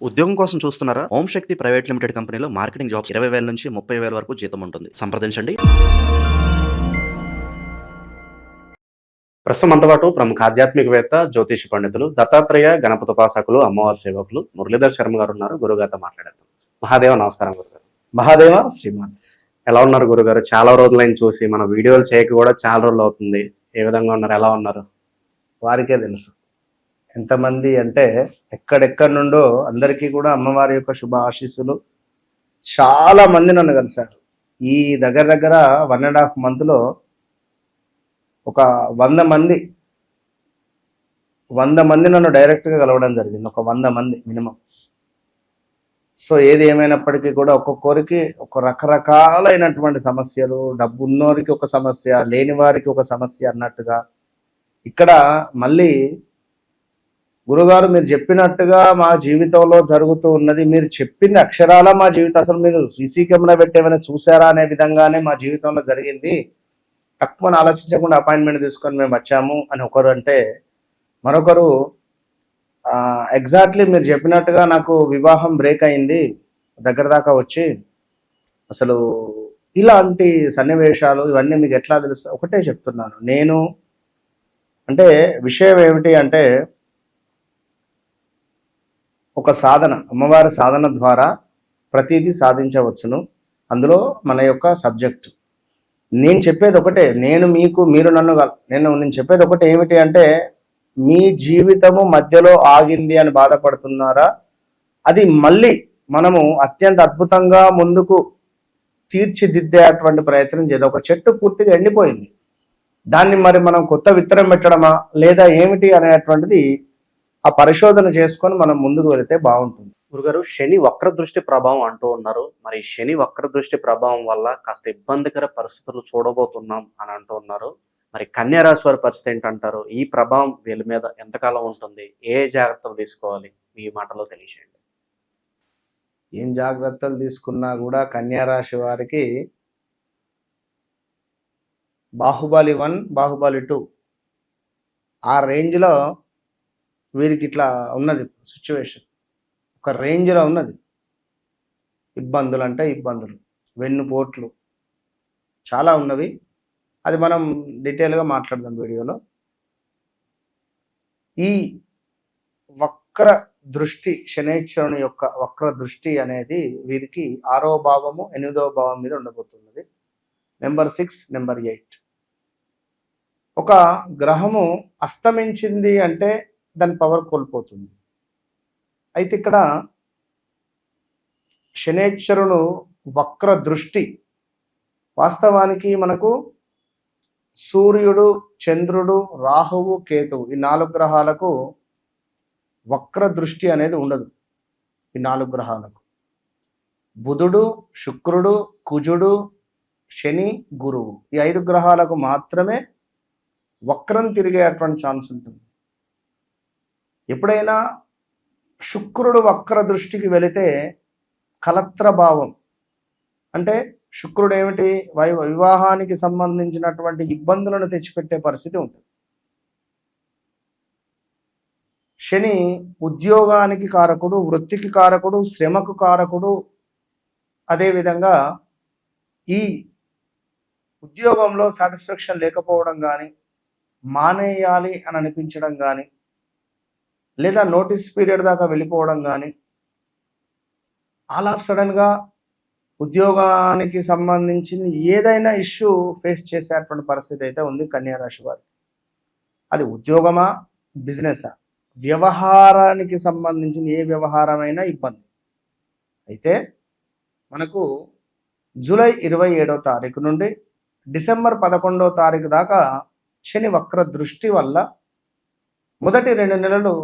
ఉద్యోగం కోసం చూస్తున్నారా? ఓం శక్తి ప్రైవేట్ లిమిటెడ్ కంపెనీలో మార్కెటింగ్ జాబ్స్ 20,000 నుంచి 30,000 వరకు జీతం ఉంటుంది. సంప్రదించండి. ప్రస్తుతం మనతో పాటు ప్రముఖ ఆధ్యాత్మికవేత్త, జ్యోతిష పండితులు, దత్తాత్రేయ గణపతి ఉపాసకులు, అమ్మవారి సేవకులు మురళీధర్ శర్మ గారు ఉన్నారు. గురుగారితో మాట్లాడేద్దాం. మహాదేవ నమస్కారం గురుగారు. మహాదేవ శ్రీమాన్. ఎలా ఉన్నారు గురుగారు? చాలా రోజులైన చూసి మన వీడియోలు చేయక కూడా చాలా రోజులు అవుతుంది. ఏ విధంగా ఉన్నారు? ఎలా ఉన్నారు? వారికే తెలుసు ఎంతమంది అంటే ఎక్కడెక్కడి నుండో అందరికీ కూడా అమ్మవారి యొక్క శుభ ఆశీస్సులు. చాలా మంది నన్ను కలిశారు. ఈ దగ్గర 1.5 monthలో ఒక 100 మంది నన్ను డైరెక్ట్గా కలవడం జరిగింది. ఒక 100 మంది మినిమం. సో ఏది ఏమైనప్పటికీ కూడా ఒక్కొక్కరికి ఒక రకరకాలైనటువంటి సమస్యలు, డబ్బు ఉన్నోరికి ఒక సమస్య, లేని వారికి ఒక సమస్య అన్నట్టుగా ఇక్కడ మళ్ళీ గురుగారు మీరు చెప్పినట్టుగా మా జీవితంలో జరుగుతూ ఉన్నది, మీరు చెప్పింది అక్షరాల మా జీవితం, అసలు మీరు సీసీ కెమెరా పెట్టేమైనా చూసారా అనే విధంగానే మా జీవితంలో జరిగింది. తక్కువ ఆలోచించకుండా అపాయింట్మెంట్ తీసుకొని మేము వచ్చాము అని ఒకరు అంటే, మరొకరు ఎగ్జాక్ట్లీ మీరు చెప్పినట్టుగా నాకు వివాహం బ్రేక్ అయింది దగ్గర దాకా వచ్చి, అసలు ఇలాంటి సన్నివేశాలు ఇవన్నీ మీకు ఎట్లా తెలుసు? ఒకటే చెప్తున్నాను నేను. అంటే విషయం ఏమిటి అంటే, ఒక సాధన, అమ్మవారి సాధన ద్వారా ప్రతిదీ సాధించవచ్చును. అందులో మన యొక్క సబ్జెక్టు. నేను చెప్పేది ఒకటే, నేను చెప్పేది ఒకటే ఏమిటి అంటే, మీ జీవితము మధ్యలో ఆగింది అని బాధపడుతున్నారా? అది మళ్ళీ మనము అత్యంత అద్భుతంగా ముందుకు తీర్చిదిద్దేటువంటి ప్రయత్నం చేద్దాం. ఒక చెట్టు పూర్తిగా ఎండిపోయింది, దాన్ని మరి మనం కొత్త విత్తనం పెట్టడమా లేదా ఏమిటి అనేటువంటిది ఆ పరిశోధన చేసుకొని మనం ముందుకు వెళితే బాగుంటుంది. గురుగారు, శని వక్ర దృష్టి ప్రభావం అంటూ ఉన్నారు. మరి శని వక్ర దృష్టి ప్రభావం వల్ల కాస్త ఇబ్బందికర పరిస్థితులు చూడబోతున్నాం అని అంటూ ఉన్నారు. మరి కన్యా రాశి వారి పరిస్థితి ఏంటంటారు? ఈ ప్రభావం వీళ్ళ మీద ఎంతకాలం ఉంటుంది? ఏ జాగ్రత్తలు తీసుకోవాలి? మీ మాటలో తెలియజేయండి. ఏం జాగ్రత్తలు తీసుకున్నా కూడా కన్యా రాశి వారికి బాహుబలి 1, బాహుబలి 2 ఆ రేంజ్లో వీరికి ఇట్లా ఉన్నది సిచ్యువేషన్. ఒక రేంజ్లో ఉన్నది. ఇబ్బందులు అంటే ఇబ్బందులు, వెన్నుపోట్లు చాలా ఉన్నవి. అది మనం డీటెయిల్గా మాట్లాడదాం వీడియోలో. ఈ వక్ర దృష్టి, శనైశ్వరుని యొక్క వక్ర దృష్టి అనేది వీరికి 6వ భావము 8వ భావం మీద ఉండబోతున్నది. Number 6, number 8. ఒక గ్రహము అస్తమించింది అంటే దాని పవర్ కోల్పోతుంది. అయితే ఇక్కడ శనైశ్వరుడు వక్ర దృష్టి, వాస్తవానికి మనకు సూర్యుడు, చంద్రుడు, రాహువు, కేతువు ఈ 4 గ్రహాలకు వక్ర దృష్టి అనేది ఉండదు. ఈ 4 గ్రహాలకు బుధుడు, శుక్రుడు, కుజుడు, శని, గురువు ఈ 5 గ్రహాలకు మాత్రమే వక్రం తిరిగేటువంటి ఛాన్స్ ఉంటుంది. ఎప్పుడైనా శుక్రుడు వక్ర దృష్టికి వెళితే కలత్ర భావం అంటే శుక్రుడు ఏమిటి? వివాహానికి సంబంధించినటువంటి ఇబ్బందులను తెచ్చిపెట్టే పరిస్థితి ఉంటుంది. శని ఉద్యోగానికి కారకుడు, వృత్తికి కారకుడు, శ్రమకు కారకుడు. అదేవిధంగా ఈ ఉద్యోగంలో సాటిస్ఫాక్షన్ లేకపోవడం కానీ, మానేయాలి అని అనిపించడం కానీ, లేదా నోటీస్ పీరియడ్ దాకా వెళ్ళిపోవడం కానీ, ఆల్ ఆఫ్ సడన్గా ఉద్యోగానికి సంబంధించింది ఏదైనా ఇష్యూ ఫేస్ చేసేటువంటి పరిస్థితి అయితే ఉంది కన్యా రాశి వారికి. అది ఉద్యోగమా, బిజినెసా, వ్యవహారానికి సంబంధించిన ఏ వ్యవహారమైనా ఇబ్బంది. అయితే మనకు జూలై 27వ తారీఖు నుండి డిసెంబర్ 11వ తారీఖు దాకా శని వక్ర దృష్టి వల్ల మొదటి 2 నెలలు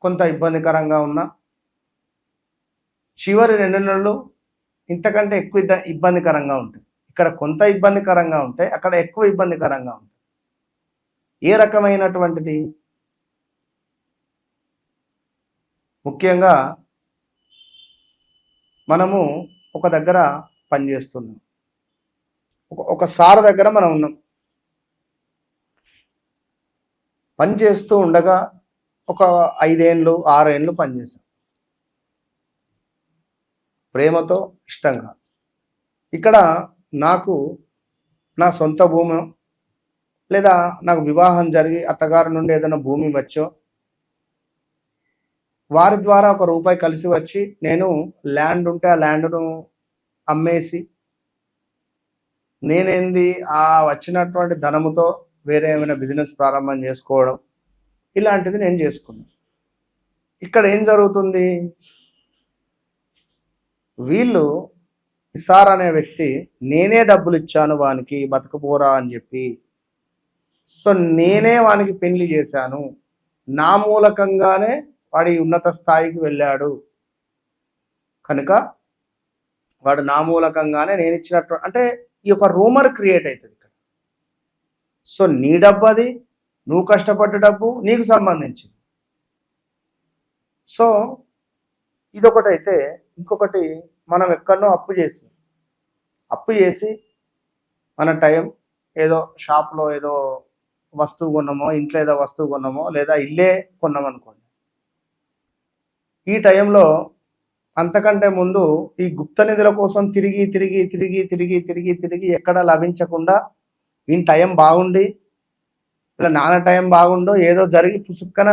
కొంత ఇబ్బందికరంగా ఉన్నా, చివరి 2 నెలలు ఇంతకంటే ఎక్కువ ఇబ్బందికరంగా ఉంటుంది. ఇక్కడ కొంత ఇబ్బందికరంగా ఉంటే అక్కడ ఎక్కువ ఇబ్బందికరంగా ఉంటుంది. ఏ రకమైనటువంటిది? ముఖ్యంగా మనము ఒక దగ్గర పనిచేస్తున్నాం, ఒక సార్ దగ్గర మనం ఉన్నాం. పనిచేస్తూ ఉండగా ఒక 5 ఏళ్ళు 6 ఏళ్ళు పనిచేశాను ప్రేమతో, ఇష్టంగా. ఇక్కడ నాకు నా సొంత భూమి లేదా నాకు వివాహం జరిగి అత్తగారి నుండి ఏదైనా భూమి వచ్చో వారి ద్వారా ఒక రూపాయి కలిసి వచ్చి నేను ల్యాండ్ ఉంటే ఆ ల్యాండ్ను అమ్మేసి నేనేంది ఆ వచ్చినటువంటి ధనముతో వేరే ఏమైనా బిజినెస్ ప్రారంభం చేసుకోవడం ఇలాంటిది నేను చేసుకున్నాను. ఇక్కడ ఏం జరుగుతుంది, వీళ్ళు ఇసార్ అనే వ్యక్తి నేనే డబ్బులు ఇచ్చాను వానికి బతకపోరా అని చెప్పి, సో నేనే వానికి పెళ్లి చేశాను, నా మూలకంగానే వాడి ఉన్నత స్థాయికి వెళ్ళాడు కనుక వాడు నా మూలకంగానే నేను ఇచ్చినట్టు అంటే ఈ యొక్క రూమర్ క్రియేట్ అవుతుంది ఇక్కడ. సో నీ డబ్బు అది, నువ్వు కష్టపడ్డ డబ్బు నీకు సంబంధించింది. సో ఇదొకటైతే ఇంకొకటి, మనం ఎక్కడనో అప్పు చేసి మన టైం ఏదో షాప్లో ఏదో వస్తువు కొన్నామో, ఇంట్లో ఏదో వస్తువు కొన్నామో, లేదా ఇల్లే కొన్నామనుకోండి. ఈ టైంలో అంతకంటే ముందు ఈ గుప్త నిధుల కోసం తిరిగి ఎక్కడ లభించకుండా ఈయన టైం బాగుండి ఇలా నాన్న టైం బాగుండో ఏదో జరిగి పుసుక్కన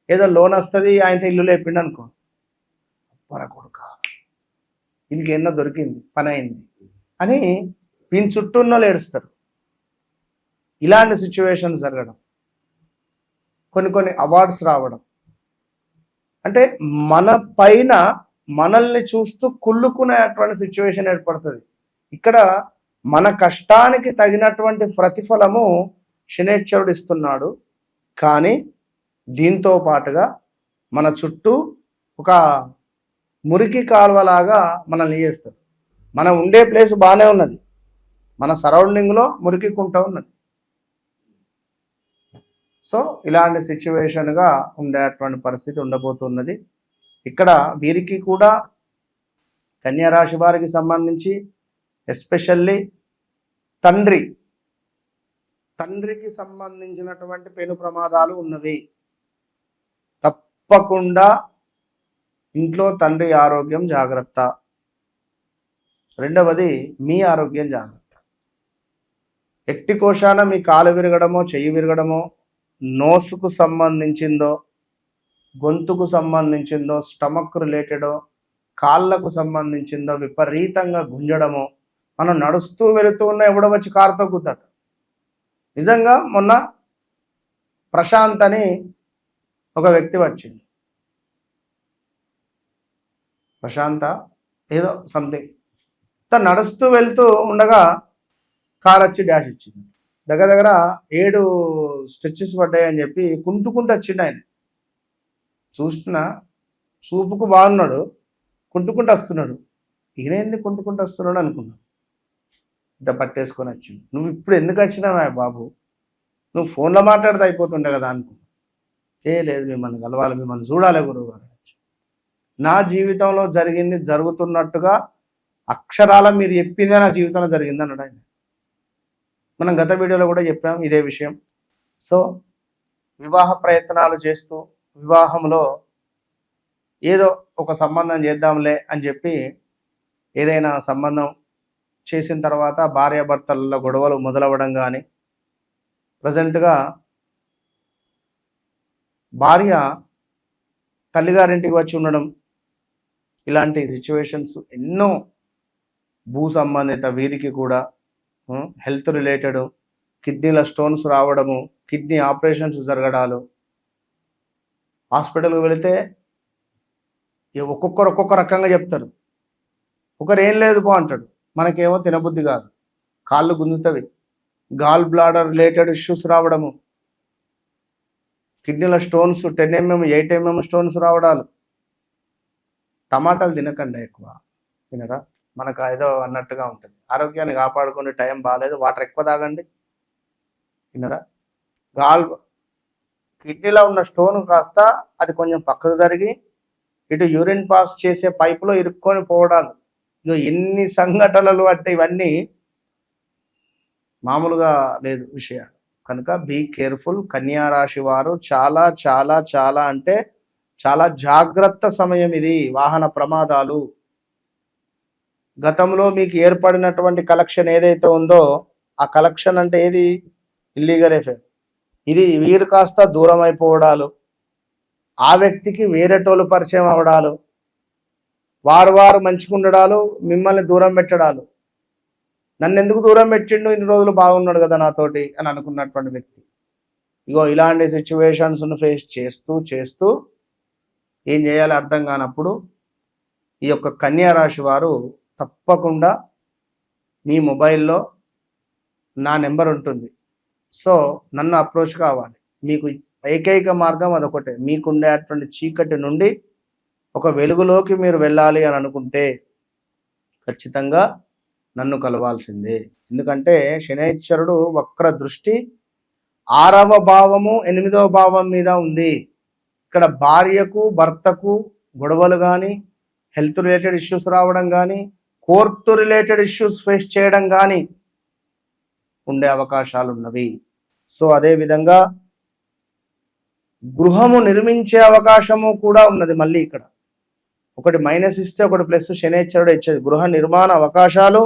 ఏదో లోన్ వస్తుంది ఆయనతో ఇల్లు లేపిండి అనుకో, అప్పర కొడుక వీళ్ళకి ఎన్నో దొరికింది, పని అయింది అని వీని చుట్టూ ఉన్న వాళ్ళు ఏడుస్తారు. ఇలాంటి సిచ్యువేషన్స్ జరగడం, కొన్ని అవార్డ్స్ రావడం, అంటే మన పైన మనల్ని చూస్తూ కుళ్ళుకునేటువంటి సిచ్యువేషన్ ఏర్పడుతుంది. ఇక్కడ మన కష్టానికి తగినటువంటి ప్రతిఫలము శనేశ్వరుడు ఇస్తున్నాడు, కానీ దీంతో పాటుగా మన చుట్టూ ఒక మురికి కాలువలాగా మనల్ని చేస్తారు. మనం ఉండే ప్లేస్ బాగానే ఉన్నది, మన సరౌండింగ్లో మురికి కుంట ఉన్నది. సో ఇలాంటి సిచ్యువేషన్గా ఉండేటువంటి పరిస్థితి ఉండబోతున్నది. ఇక్కడ వీరికి కూడా కన్యా రాశి వారికి సంబంధించి ఎస్పెషల్లీ తండ్రికి సంబంధించినటువంటి పెను ప్రమాదాలు ఉన్నవి. తప్పకుండా ఇంట్లో తండ్రి ఆరోగ్యం జాగ్రత్త. రెండవది మీ ఆరోగ్యం జాగ్రత్త. ఎట్టి కోశాన మీ కాలు విరగడమో చెయ్యి విరగడమో, నోసుకు సంబంధించిందో, గొంతుకు సంబంధించిందో, స్టమక్ రిలేటెడో, కాళ్ళకు సంబంధించిందో విపరీతంగా గుంజడమో, మనం నడుస్తూ వెళుతూ ఉన్న ఎవడో వచ్చి కారుతో గుద్దట. నిజంగా మొన్న ప్రశాంత్ అని ఒక వ్యక్తి వచ్చింది, ప్రశాంత ఏదో సంథింగ్, తను నడుస్తూ వెళ్తూ ఉండగా కారు వచ్చి డాష్ ఇచ్చింది. దగ్గర 7 స్టిచెస్ పడ్డాయని చెప్పి కుంటుకుంటూ వచ్చిండు ఆయన. చూస్తున్నా చూపుకు బాగున్నాడు, కుంటుకుంటూ వస్తున్నాడు. ఈయనేంది కుంటుకుంటూ వస్తున్నాడు అనుకున్నాను. ఇంత పట్టేసుకొని వచ్చిండు. నువ్వు ఇప్పుడు ఎందుకు వచ్చినావా బాబు, నువ్వు ఫోన్లో మాట్లాడితే అయిపోతుండే కదా అనుకున్నా. లేదు, మిమ్మల్ని కలవాలి, మిమ్మల్ని చూడాలి గురువు గారు. నా జీవితంలో జరిగింది జరుగుతున్నట్టుగా అక్షరాల మీరు చెప్పిందే నా జీవితంలో జరిగింది అన్నాడు ఆయన. మనం గత వీడియోలో కూడా చెప్పాం ఇదే విషయం. సో వివాహ ప్రయత్నాలు చేస్తూ వివాహంలో ఏదో ఒక సంబంధం చేద్దాంలే అని చెప్పి ఏదైనా సంబంధం చేసిన తర్వాత భార్యాభర్తలలో గొడవలు మొదలవ్వడం కానీ, ప్రజెంట్గా భార్య తల్లిగారింటికి వచ్చి ఉండడం, ఇలాంటి సిచ్యువేషన్స్ ఎన్నో, భూ సంబంధిత వీరికి కూడా హెల్త్ రిలేటెడ్ కిడ్నీల స్టోన్స్ రావడము, కిడ్నీ ఆపరేషన్స్ జరగడాలు, హాస్పిటల్కి వెళితే ఒక్కొక్కరు ఒక్కొక్క రకంగా చెప్తారు. ఒకరు ఏం లేదు పో అంటాడు, మనకేమో తినబుద్ధి కాదు, కాళ్ళు గుంజుతవి, గాల్ బ్లాడర్ రిలేటెడ్ ఇష్యూస్ రావడము, కిడ్నీల స్టోన్స్ 10 mm 8 mm స్టోన్స్ రావడాలు. టమాటాలు తినకండి, ఎక్కువ తినరా, మనకు ఏదో అన్నట్టుగా ఉంటుంది. ఆరోగ్యాన్ని కాపాడుకునే టైం బాగాలేదు, వాటర్ ఎక్కువ తాగండి, తినరా. కిడ్నీలో ఉన్న స్టోన్ కాస్త అది కొంచెం పక్కకు జరిగి ఇటు యూరిన్ పాస్ చేసే పైపులో ఇరుక్కొని పోవడాలు. ఎన్ని సంఘటనలు అంటే ఇవన్నీ మామూలుగా లేదు విషయాలు. కనుక బీ కేర్ఫుల్. కన్యా రాశి వారు చాలా చాలా చాలా అంటే చాలా జాగ్రత్త సమయం ఇది. వాహన ప్రమాదాలు, గతంలో మీకు ఏర్పడినటువంటి కలెక్షన్ ఏదైతే ఉందో ఆ కలెక్షన్ అంటే ఏది, ఇల్లీగల్ ఎఫైర్, ఇది వీరు కాస్త దూరం అయిపోవడాలు, ఆ వ్యక్తికి వేరేటోళ్ళు పరిచయం అవడాలు, వారు మంచిగా ఉండడాలు, మిమ్మల్ని దూరం పెట్టడాలు. నన్ను ఎందుకు దూరం పెట్టిండు, ఇన్ని రోజులు బాగున్నాడు కదా నాతోటి అని అనుకున్నటువంటి వ్యక్తి ఇగో ఇలాంటి సిచ్యువేషన్స్ను ఫేస్ చేస్తూ చేస్తూ ఏం చేయాలో అర్థం కానప్పుడు ఈ యొక్క కన్యా రాశి వారు తప్పకుండా మీ మొబైల్లో నా నెంబర్ ఉంటుంది. సో నన్ను అప్రోచ్ కావాలి. మీకు ఏకైక మార్గం అదొకటే. మీకుండేటువంటి చీకటి నుండి ఒక వెలుగులోకి మీరు వెళ్ళాలి అని అనుకుంటే ఖచ్చితంగా నన్ను కలవాల్సిందే. ఎందుకంటే శనైశ్వరుడు వక్ర దృష్టి 6వ భావము 8వ భావం మీద ఉంది. ఇక్కడ భార్యకు భర్తకు గొడవలు కానీ, హెల్త్ రిలేటెడ్ ఇష్యూస్ రావడం కానీ, కోర్టు రిలేటెడ్ ఇష్యూస్ ఫేస్ చేయడం కానీ ఉండే అవకాశాలు ఉన్నవి. సో అదేవిధంగా గృహము నిర్మించే అవకాశము కూడా ఉన్నది. మళ్ళీ ఇక్కడ ఒకటి మైనస్ ఇస్తే ఒకటి ప్లస్ శనైశ్వరుడు ఇచ్చేది. గృహ నిర్మాణ అవకాశాలు,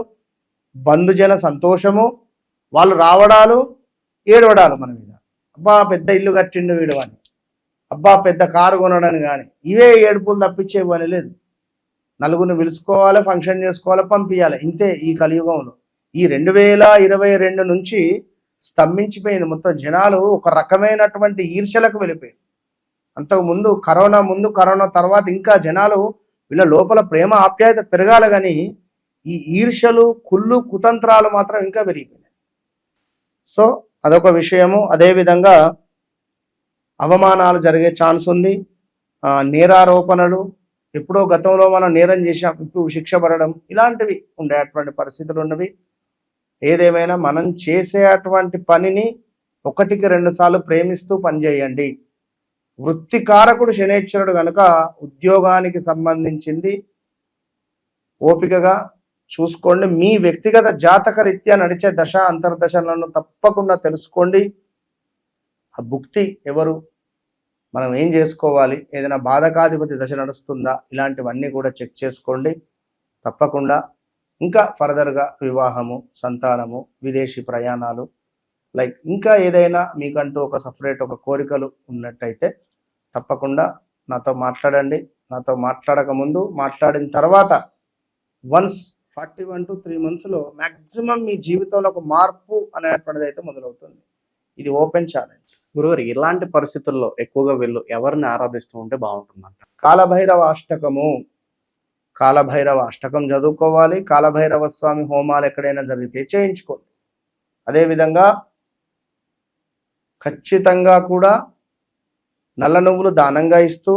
బంధుజన సంతోషము, వాళ్ళు రావడాలు, ఏడవడాలు మన మీద. అబ్బా పెద్ద ఇల్లు కట్టిండు వీడు అని, అబ్బా పెద్ద కారు కొనడని కానీ, ఇవే ఏడుపులు తప్పించే పని లేదు. నలుగురిని పిలుచుకోవాలి, ఫంక్షన్ చేసుకోవాలి, పంపించాలి. ఇంతే ఈ కలియుగంలో. ఈ 2022 నుంచి స్తంభించిపోయింది మొత్తం. జనాలు ఒక రకమైనటువంటి ఈర్ష్యలకు వెళ్ళిపోయారు. అంతకుముందు కరోనా తర్వాత ఇంకా జనాలు వీళ్ళ లోపల ప్రేమ ఆప్యాయత పెరగాలి, కానీ ఈ ఈర్ష్యలు, కుళ్ళు, కుతంత్రాలు మాత్రం ఇంకా పెరిగిపోయినాయి. సో అదొక విషయము. అదేవిధంగా అవమానాలు జరిగే ఛాన్స్ ఉంది. నేరారోపణలు, ఎప్పుడో గతంలో మనం నేరం చేసాం, ఇప్పుడు శిక్ష పడడం, ఇలాంటివి ఉండేటువంటి పరిస్థితులు ఉన్నవి. ఏదేమైనా మనం చేసేటువంటి పనిని 1కి 2 సార్లు ప్రేమిస్తూ పనిచేయండి. వృత్తికారకుడు శనైశ్వరుడు కనుక ఉద్యోగానికి సంబంధించింది ఓపికగా చూసుకోండి. మీ వ్యక్తిగత జాతక రీత్యా నడిచే దశ అంతర్దశలను తప్పకుండా తెలుసుకోండి. ఆ భుక్తి ఎవరు, మనం ఏం చేసుకోవాలి, ఏదైనా బాధకాధిపతి దశ నడుస్తుందా, ఇలాంటివన్నీ కూడా చెక్ చేసుకోండి తప్పకుండా. ఇంకా ఫర్దర్గా వివాహము, సంతానము, విదేశీ ప్రయాణాలు, లైక్ ఇంకా ఏదైనా మీకంటూ ఒక సపరేట్ ఒక కోరికలు ఉన్నట్టయితే తప్పకుండా నాతో మాట్లాడండి. నాతో మాట్లాడక ముందు, మాట్లాడిన తర్వాత వన్స్ 41 to 3 monthsలో మ్యాక్సిమం మీ జీవితంలో ఒక మార్పు అనేటువంటిది అయితే మొదలవుతుంది. ఇది ఓపెన్ ఛాలెంజ్. గురుగారు, ఇలాంటి పరిస్థితుల్లో ఎక్కువగా వీళ్ళు ఎవరిని ఆరాధిస్తూ ఉంటే బాగుంటుందంట? కాలభైరవ అష్టకం చదువుకోవాలి. కాలభైరవ స్వామి హోమాలు ఎక్కడైనా జరిగితే చేయించుకోండి. అదేవిధంగా ఖచ్చితంగా కూడా నల్ల నువ్వులు దానంగా ఇస్తూ,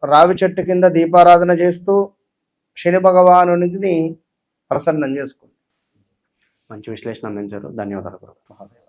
రావి చెట్టు కింద దీపారాధన చేస్తూ శని భగవానుని ప్రసన్నం చేసుకోండి. మంచి విశ్లేషణ అందించారు. ధన్యవాదాలు గురుగారు.